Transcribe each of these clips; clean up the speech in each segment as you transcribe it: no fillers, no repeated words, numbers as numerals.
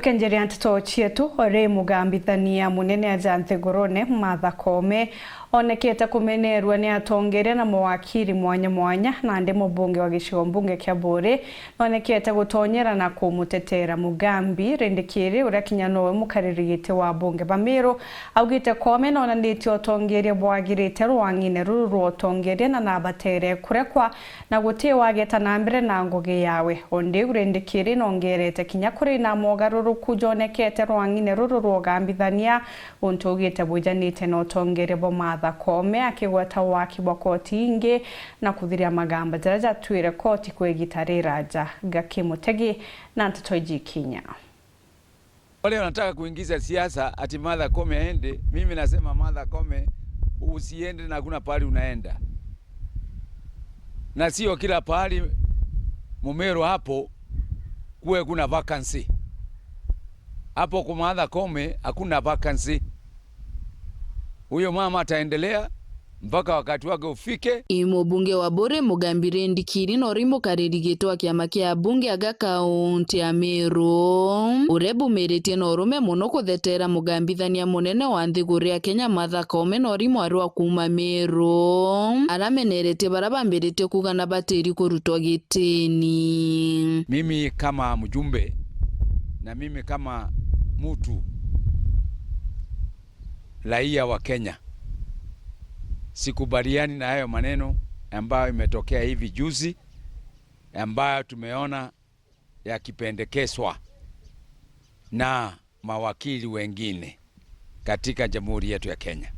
Tukenjeria nteto chietu ore mugambithania munene aja Nthigurune Martha Koome onekete kumenerwa ni atongeria na mawakili mwanya mwanya na ndi mubunge wa gicigo mbunge kia Buri onekete gutonyera na kumutetera Mugambi Rendekiri uria kinya nowe mukaririgite wa bunge Bamiru augite Koome nona nditi otongeria bwagirite rwangine ruru rwotongeria na nabatere kurekwa na gutie wageta na mbere na ngugi yawe ondi Rendekiri nongerete kinya kuri na mogaruru kujonekete rwangine ruru rwogambithania untugite bujanite no tongeria bo Martha Koome akigweta waki bwa koti ingi na kuthiria magamba jaraja twire koti kwegitarira ja Gakimutegi na Ntotoji Kinya. Wale wanataka kuingiza siasa ati Martha Koome aende, mimi nasema Martha Koome usiende na kuna pahali unaenda. Na sio kila pahali Mumeru hapo kuwe kuna vacancy. Hapo kwa Martha Koome hakuna vacancy. Huyo mama ataendelea mpaka wakati wake ufike. Mubunge wa Buri Mugambi Rendekiri nori mukaririgitwo kiama kia bunge aga kaunti ya Meru urebu merite norume muno kuthetera mugambithania munene wa Nthiguru ya Kenya Martha Koome nori mwari wa kuma Meru aramenerete barabambirite kugana bateri kurutwa gitini. Mimi kama mjumbe na mimi kama mtu raia wa Kenya sikubaliani na hayo maneno ambayo imetokea hivi juzi ambayo tumeona yakipendekezwa na mawakili wengine katika Jamhuri yetu ya Kenya.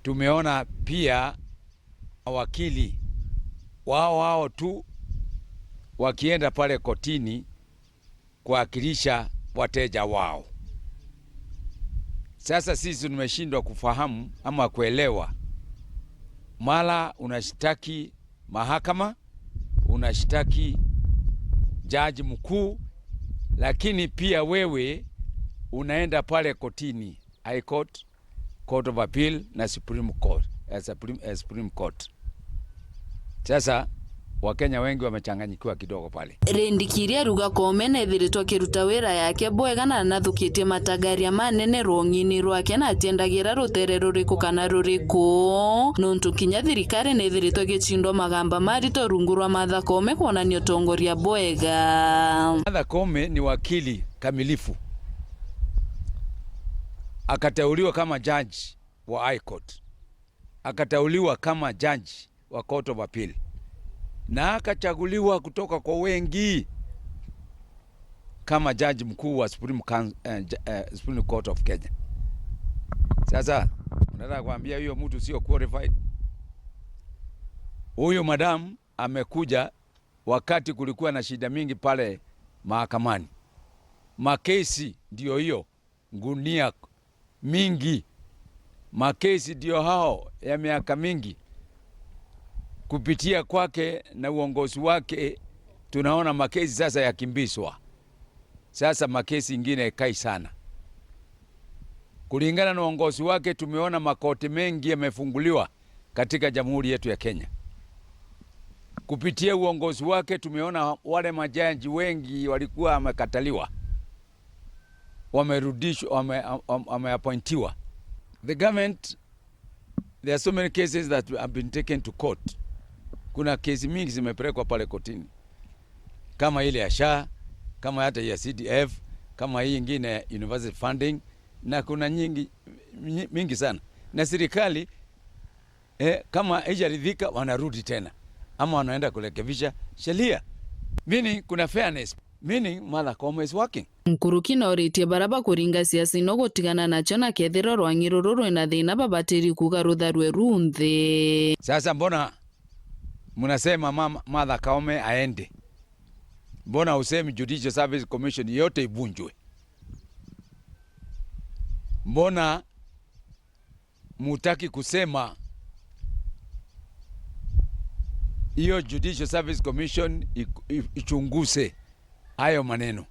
Tumeona pia mawakili wao tu wakienda pale kotini kuwakilisha wateja wao. Sasa sisi tumeshindwa kufahamu ama kuelewa. Mara unashtaki mahakama, unashtaki jaji mkuu, lakini pia wewe unaenda pale kotini, High Court, Court of Appeal na Supreme Court, Supreme Court. Sasa Wakenya wengi wamechanganyikiwa kidogo pale. Rendekiri aruga Koome nethiritwo kiruta wira yake bwega na nathukitie matagaria manene rwongini rwake na atiendagira rutere ruriku kana ruriku nuntu kinya thirikari nethiritwo gichindwa magamba marito rungu rwa Martha Koome kuonania utongoria bwega. Martha Koome ni wakili kamilifu, akateuliwa kama jaji wa High Court, akateuliwa kama jaji wa Court of Appeal na akachaguliwa kutoka kwa wengi kama jaji mkuu wa Supreme Court of Kenya. Sasa unataka kuambia huyo mtu sio qualified? Huyo madam amekuja wakati kulikuwa na shida mingi pale mahakamani. Makesi ndio hiyo, ngunia mingi. Makesi ndio hao ya miaka mingi. Kupitia kwake na uongozi wake tunaona makesi sasa yakimbizwa. Sasa makesi ingine kai sana. Kulingana na uongozi wake tumeona makoti mengi yamefunguliwa katika Jamhuri yetu ya Kenya. Kupitia uongozi wake tumeona wale majaji wengi walikuwa wamekataliwa, wamerudishwa, wameappointiwa. The government, there are so many cases that have been taken to court. Kuna kesi mingi zimepelekwa pale kotini, kama ile ya SHA, kama hata ya CDF, kama hii nyingine university funding, na kuna mingi sana. Na serikali kama haijaridhika wanarudi tena ama wanaenda kurekebisha sheria. Meaning kuna fairness. Meaning Martha Koome is working. Nkuruki noritie baraba kuringa siasa ino gutigana nacho na kethira rwangiro ruru ina thina babatiri kuga rutharwe runthe. Sasa mbona munasema Martha Koome aende? Mbona usemi Judicial Service Commission yote ibunjwe? Mbona mutaki kusema hiyo Judicial Service Commission ichunguse hayo maneno?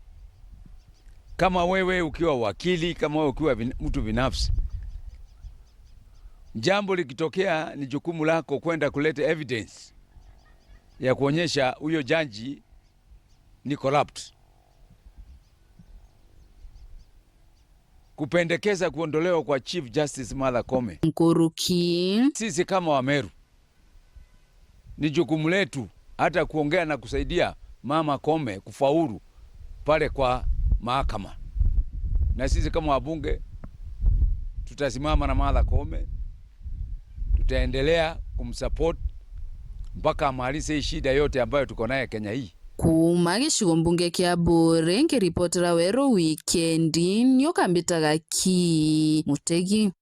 Kama wewe ukiwa wakili, kama wewe ukiwa mtu binafsi, jambo likitokea ni jukumu lako kwenda kuleta evidence ya kuonyesha huyo jaji ni corrupt. kupendekeza kuondolewa kwa Chief Justice Martha Koome. Nkuruki: sisi kama Wameru ni jukumu letu hata kuongea na kusaidia Mama Koome kufaulu pale kwa mahakama, na sisi kama wabunge tutasimama na Martha Koome, tutaendelea kumsupport mpaka amalize hii shida yote ambayo tuko nayo Kenya hii. Kuma gicigo mbunge kia Bure, ngiripotera Wero Wikendi, nio kambitaga Ki Mutegi.